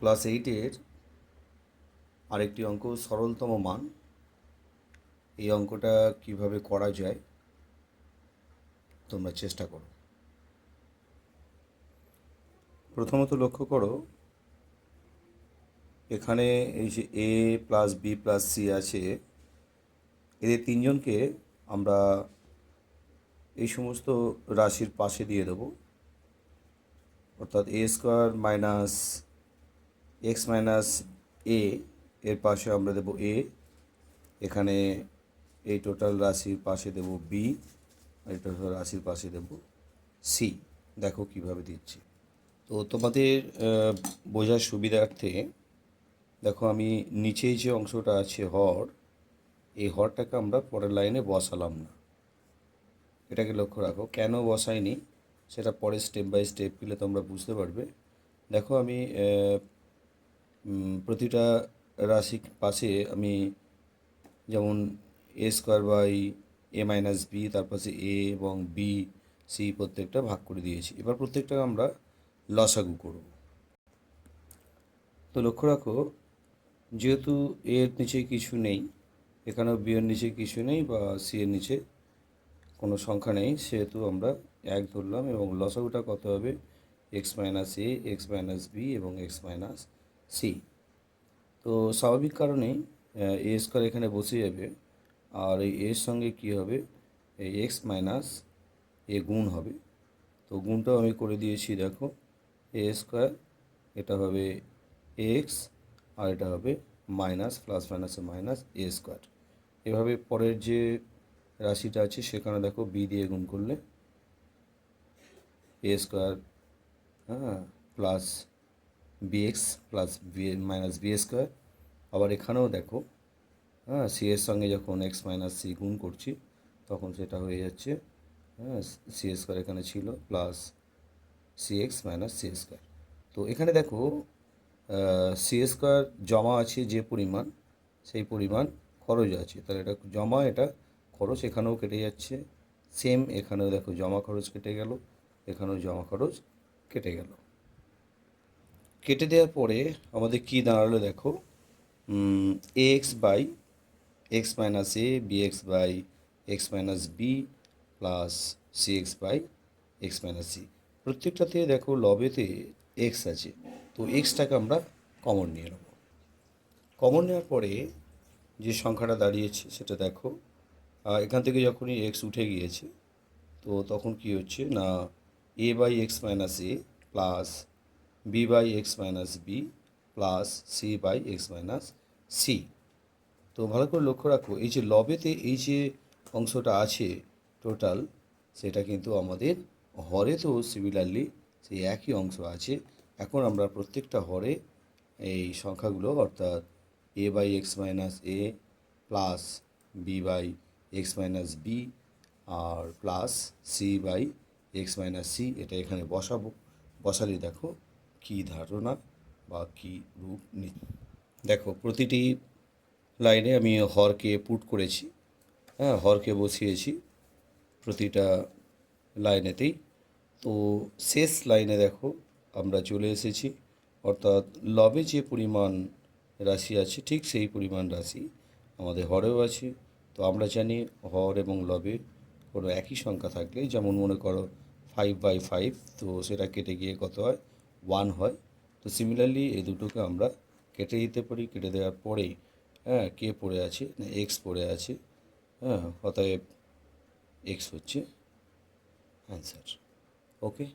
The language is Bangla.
ক্লাস 8-এর আরেকটি অঙ্ক সরলতম মান। এই অঙ্কটা কিভাবে করা যায় তোমরা চেষ্টা করো। প্রথমত লক্ষ্য করো, এখানে এই যে এ প্লাস বি প্লাস সি আছে, এদের তিনজনকে আমরা এই সমস্ত রাশির পাশে দিয়ে দেবো। অর্থাৎ এ স্কোয়ার মাইনাস এক্স মাইনাস এ এর পাশে আমরা দেবো এ, এখানে এই টোটাল রাশির পাশে দেব বি, এই টোটাল রাশির পাশে দেব সি। দেখো কিভাবে দিচ্ছি। তো তোমাদের বোঝার সুবিধার্থে দেখো, আমি নিচেই যে অংশটা আছে হর, এই হরটাকে আমরা পরের লাইনে বসালাম না। এটাকে লক্ষ্য রাখো, কেন বসাইনি সেটা পরে স্টেপ বাই স্টেপ গেলে তোমরা বুঝতে পারবে। দেখো, আমি প্রতিটা রাশির পাশে আমি যেমন A square by A minus B, তার পাশে এ এবং বি সি প্রত্যেকটা ভাগ করে দিয়েছি। এবার প্রত্যেকটা আমরা লসাগু করব। তো লক্ষ্য রাখো, যেহেতু এর নিচে কিছু নেই, এখানেও বি এর নিচে কিছু নেই বা সি এর নিচে কোনো সংখ্যা নেই, সেহেতু আমরা এক ধরলাম এবং লসাগুটা কত হবে? এক্স মাইনাস এ, এক্স মাইনাস বি এবং এক্স মাইনাস সি। তো স্বাভাবিক কারণেই এ স্কোয়ার এখানে বসে যাবে, আর এই এর সঙ্গে কী হবে? এই এক্স মাইনাস এ গুণ হবে। তো গুণটাও আমি করে দিয়েছি। দেখো, এ স্কোয়ার এটা হবে এক্স, আর এটা হবে মাইনাস প্লাস মাইনাসে মাইনাস এ স্কোয়ার। এভাবে পরের যে রাশিটা আছে সেখানে দেখো বি দিয়ে গুণ করলে এ স্কোয়ার, হ্যাঁ, plus b x plus b minus b square. আবার এখানেও দেখো, হ্যাঁ, সি এর সঙ্গে যখন এক্স মাইনাস সি গুণ করছি তখন সেটা হয়ে যাচ্ছে, হ্যাঁ, সি স্কোয়ার এখানে ছিল plus C x minus c square. তো এখানে দেখো, সি স্কোয়ার জমা আছে যে পরিমাণ, সেই পরিমাণ খরচ আছে। তাহলে এটা জমা, এটা খরচ, এখানেও কেটে যাচ্ছে। সেম এখানেও দেখো জমা খরচ কেটে গেল, এখানেও জমা খরচ কেটে গেল। কেটে দেওয়ার পরে আমাদের কী দাঁড়ালো দেখো, A X by X minus A, B X by X minus B plus C X by X minus C. প্রত্যেকটাতে দেখো লবেতে এক্স আছে, তো এক্সটাকে আমরা কমন নিয়ে নেব। কমন নেওয়ার পরে যে সংখ্যাটা দাঁড়িয়েছে সেটা দেখো, এখান থেকে যখনই এক্স উঠে গিয়েছে তো তখন কি হচ্ছে না, A by X minus A plus B by X minus B plus C by X minus C. তো ভালো করে লক্ষ্য রাখো, এই যে লবেতে এই যে অংশটা আছে টোটাল, সেটা কিন্তু আমাদের হরে তো সিমিলারলি সেই একই অংশ আছে। এখন আমরা প্রত্যেকটা হরে এই সংখ্যাগুলো, অর্থাৎ A by X minus A plus B by X minus B আর plus C by X minus C, এটা এখানে বসাবো। বসালে দেখো কী ধারণা বা কী রূপ দেখো, প্রতিটি লাইনে আমি হরকে পুট করেছি, হ্যাঁ, হরকে বসিয়েছি প্রতিটা লাইনেতেই। তো শেষ লাইনে দেখো আমরা চলে এসেছি, অর্থাৎ লবে যে পরিমাণ রাশি আছে ঠিক সেই পরিমাণ রাশি আমাদের হরেও আছে। তো আমরা জানি হর এবং লবে কোনো একই সংখ্যা থাকলে, যেমন মনে করো 5/5, তো সেটা কেটে গিয়ে কত হয়? 1 হয়। তো সিমিলারলি এই দুটোকে আমরা কেটে দিতে পারি। কেটে দেওয়ার পরে, হ্যাঁ, কে পড়ে আছে না এক্স পড়ে আছে, হ্যাঁ, অতএব এক্স হচ্ছে অ্যান্সার। ওকে।